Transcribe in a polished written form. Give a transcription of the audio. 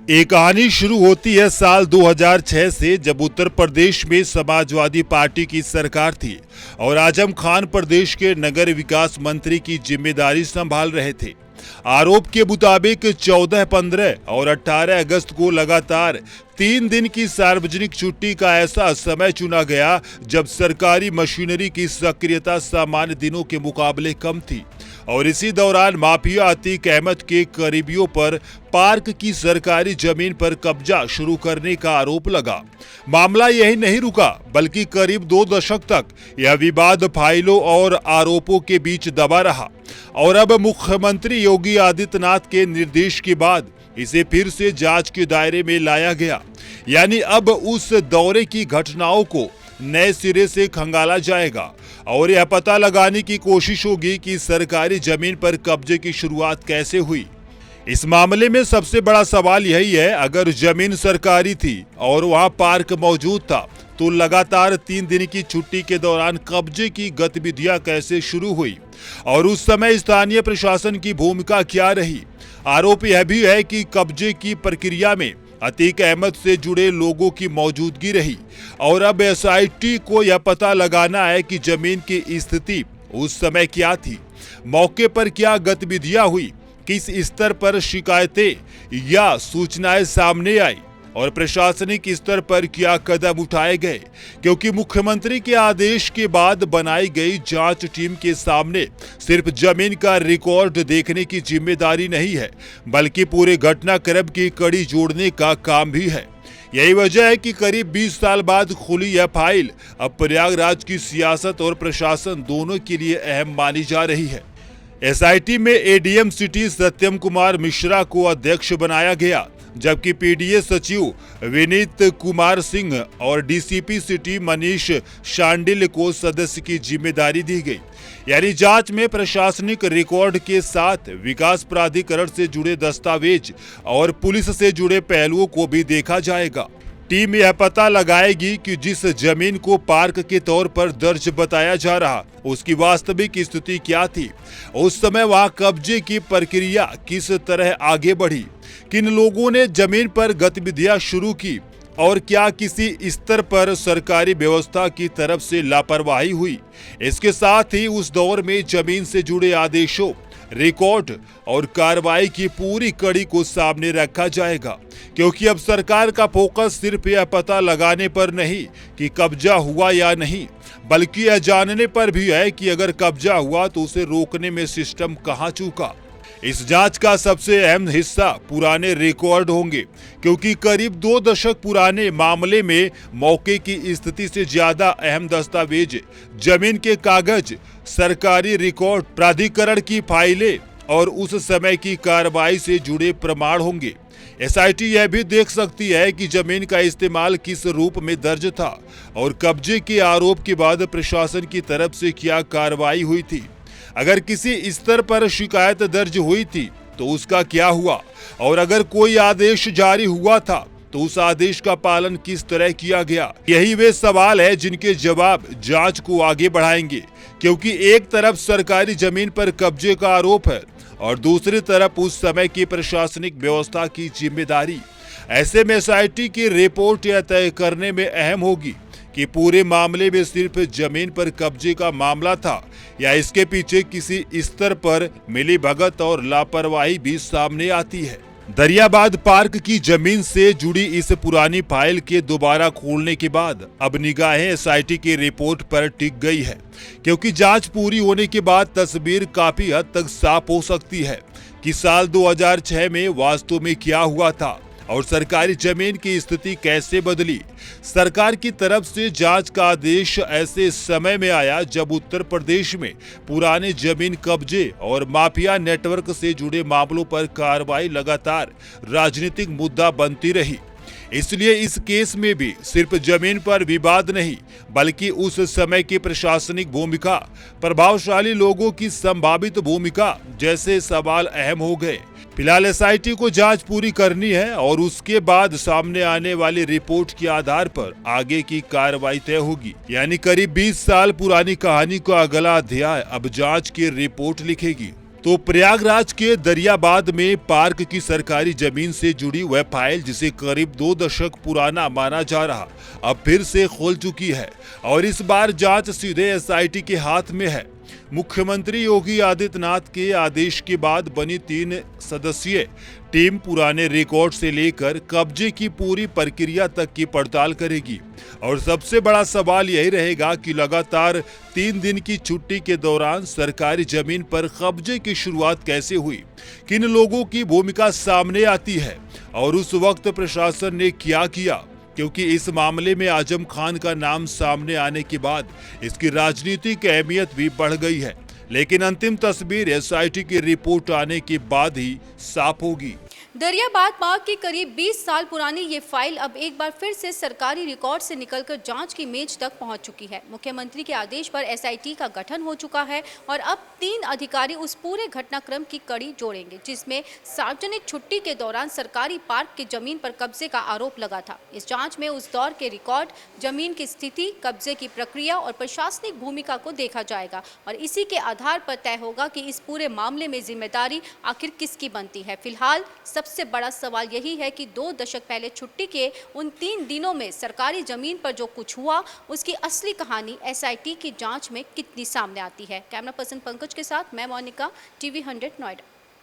ये कहानी शुरू होती है साल 2006 से, जब उत्तर प्रदेश में समाजवादी पार्टी की सरकार थी और आजम खान प्रदेश के नगर विकास मंत्री की जिम्मेदारी संभाल रहे थे। आरोप के मुताबिक 14, 15 और 18 अगस्त को लगातार 3 दिन की सार्वजनिक छुट्टी का ऐसा समय चुना गया जब सरकारी मशीनरी की सक्रियता सामान्य दिनों के मुकाबले कम थी। और इसी दौरान माफिया अतीक अहमद के करीबियों पर पार्क की सरकारी जमीन पर कब्जा शुरू करने का आरोप लगा। मामला यही नहीं रुका, बल्कि करीब 2 दशक तक यह विवाद फाइलों और आरोपों के बीच दबा रहा। और अब मुख्यमंत्री योगी आदित्यनाथ के निर्देश के बाद इसे फिर से जांच के दायरे में लाया गया। यानी अब उस दौरे की घटनाओं को नए सिरे से खंगाला जाएगा और यह पता लगाने की कोशिश होगी कि सरकारी जमीन पर कब्जे की शुरुआत कैसे हुई। इस मामले में सबसे बड़ा सवाल यही है, अगर जमीन सरकारी थी और वहां पार्क मौजूद था तो लगातार 3 दिन की छुट्टी के दौरान कब्जे की गतिविधियां कैसे शुरू हुई और उस समय स्थानीय प्रशासन की भूमिका क्या रही। आरोप यह भी है कि कब्जे की प्रक्रिया में अतीक अहमद से जुड़े लोगों की मौजूदगी रही और अब एसआईटी को यह पता लगाना है कि जमीन की स्थिति उस समय क्या थी, मौके पर क्या गतिविधियां हुई, किस स्तर पर शिकायतें या सूचनाएं सामने आई और प्रशासनिक स्तर पर क्या कदम उठाए गए। क्योंकि मुख्यमंत्री के आदेश के बाद बनाई गई जांच टीम के सामने सिर्फ जमीन का रिकॉर्ड देखने की जिम्मेदारी नहीं है, बल्कि पूरे घटनाक्रम की कड़ी जोड़ने का काम भी है। यही वजह है कि करीब 20 साल बाद खुली यह फाइल अब प्रयागराज की सियासत और प्रशासन दोनों के लिए अहम मानी जा रही है। एसआईटी में एडीएम सिटी सत्यम कुमार मिश्रा को अध्यक्ष बनाया गया, जबकि पीडीए सचिव विनीत कुमार सिंह और डीसीपी सिटी मनीष शांडिल को सदस्य की जिम्मेदारी दी गई। यानी जांच में प्रशासनिक रिकॉर्ड के साथ विकास प्राधिकरण से जुड़े दस्तावेज और पुलिस से जुड़े पहलुओं को भी देखा जाएगा। टीम यह पता लगाएगी कि जिस जमीन को पार्क के तौर पर दर्ज बताया जा रहा उसकी वास्तविक स्थिति क्या थी, उस समय वहां कब्जे की प्रक्रिया किस तरह आगे बढ़ी, किन लोगों ने जमीन पर गतिविधियां शुरू की और क्या किसी स्तर पर सरकारी व्यवस्था की तरफ से लापरवाही हुई। इसके साथ ही उस दौर में जमीन से जुड़े आदेशों, रिकॉर्ड और कार्रवाई की पूरी कड़ी को सामने रखा जाएगा। क्योंकि अब सरकार का फोकस सिर्फ यह पता लगाने पर नहीं कि कब्जा हुआ या नहीं, बल्कि यह जानने पर भी है कि अगर कब्जा हुआ तो उसे रोकने में सिस्टम कहां चूका। इस जांच का सबसे अहम हिस्सा पुराने रिकॉर्ड होंगे, क्योंकि करीब 2 दशक पुराने मामले में मौके की स्थिति से ज्यादा अहम दस्तावेज, जमीन के कागज, सरकारी रिकॉर्ड, प्राधिकरण की फाइलें और उस समय की कार्रवाई से जुड़े प्रमाण होंगे। एसआईटी यह भी देख सकती है कि जमीन का इस्तेमाल किस रूप में दर्ज था और कब्जे के आरोप के बाद प्रशासन की तरफ से क्या कार्रवाई हुई थी। अगर किसी स्तर पर शिकायत दर्ज हुई थी तो उसका क्या हुआ, और अगर कोई आदेश जारी हुआ था तो उस आदेश का पालन किस तरह किया गया। यही वे सवाल है जिनके जवाब जांच को आगे बढ़ाएंगे। क्योंकि एक तरफ सरकारी जमीन पर कब्जे का आरोप है और दूसरी तरफ उस समय की प्रशासनिक व्यवस्था की जिम्मेदारी। ऐसे में एसआईटी की रिपोर्ट यह तय करने में अहम होगी कि पूरे मामले में सिर्फ जमीन पर कब्जे का मामला था या इसके पीछे किसी स्तर पर मिलीभगत और लापरवाही भी सामने आती है। दरियाबाद पार्क की जमीन से जुड़ी इस पुरानी फाइल के दोबारा खोलने के बाद अब निगाहें एसआईटी की रिपोर्ट पर टिक गई है, क्योंकि जांच पूरी होने के बाद तस्वीर काफी हद तक साफ हो सकती है कि साल 2006 में वास्तव में क्या हुआ था और सरकारी जमीन की स्थिति कैसे बदली। सरकार की तरफ से जांच का आदेश ऐसे समय में आया जब उत्तर प्रदेश में पुराने जमीन कब्जे और माफिया नेटवर्क से जुड़े मामलों पर कार्रवाई लगातार राजनीतिक मुद्दा बनती रही। इसलिए इस केस में भी सिर्फ जमीन पर विवाद नहीं, बल्कि उस समय की प्रशासनिक भूमिका, प्रभावशाली लोगों की संभावित भूमिका जैसे सवाल अहम हो गए। फिलहाल एसआईटी को जांच पूरी करनी है और उसके बाद सामने आने वाली रिपोर्ट के आधार पर आगे की कार्रवाई तय होगी। यानी करीब 20 साल पुरानी कहानी का अगला अध्याय अब जांच की रिपोर्ट लिखेगी। तो प्रयागराज के दरियाबाद में पार्क की सरकारी जमीन से जुड़ी वह फाइल जिसे करीब 2 दशक पुराना माना जा रहा अब फिर से खोल चुकी है और इस बार जांच सीधे एसआईटी के हाथ में है। मुख्यमंत्री योगी आदित्यनाथ के आदेश के बाद बनी 3 सदस्यीय टीम पुराने रिकॉर्ड से लेकर कब्जे की पूरी प्रक्रिया तक की पड़ताल करेगी और सबसे बड़ा सवाल यही रहेगा कि लगातार 3 दिन की छुट्टी के दौरान सरकारी जमीन पर कब्जे की शुरुआत कैसे हुई, किन लोगों की भूमिका सामने आती है और उस वक्त प्रशासन ने क्या किया, क्योंकि इस मामले में आजम खान का नाम सामने आने के बाद इसकी राजनीतिक अहमियत भी बढ़ गई है। लेकिन अंतिम तस्वीर एसआईटी की रिपोर्ट आने के बाद ही साफ होगी। दरियाबाद बाग की करीब 20 साल पुरानी ये फाइल अब एक बार फिर से सरकारी रिकॉर्ड से निकलकर जांच की मेज तक पहुंच चुकी है। मुख्यमंत्री के आदेश पर एसआईटी का गठन हो चुका है और अब 3 अधिकारी उस पूरे घटनाक्रम की कड़ी जोड़ेंगे जिसमें सार्वजनिक छुट्टी के दौरान सरकारी पार्क की जमीन पर कब्जे का आरोप लगा था। इस जाँच में उस दौर के रिकॉर्ड, जमीन की स्थिति, कब्जे की प्रक्रिया और प्रशासनिक भूमिका को देखा जाएगा और इसी के आधार पर तय होगा कि इस पूरे मामले में जिम्मेदारी आखिर किसकी बनती है। फिलहाल सबसे बड़ा सवाल यही है कि 2 दशक पहले छुट्टी के उन 3 दिनों में सरकारी जमीन पर जो कुछ हुआ उसकी असली कहानी एसआईटी की जांच में कितनी सामने आती है। कैमरा पर्सन पंकज के साथ मैं मोनिका, टीवी 100 नोएडा।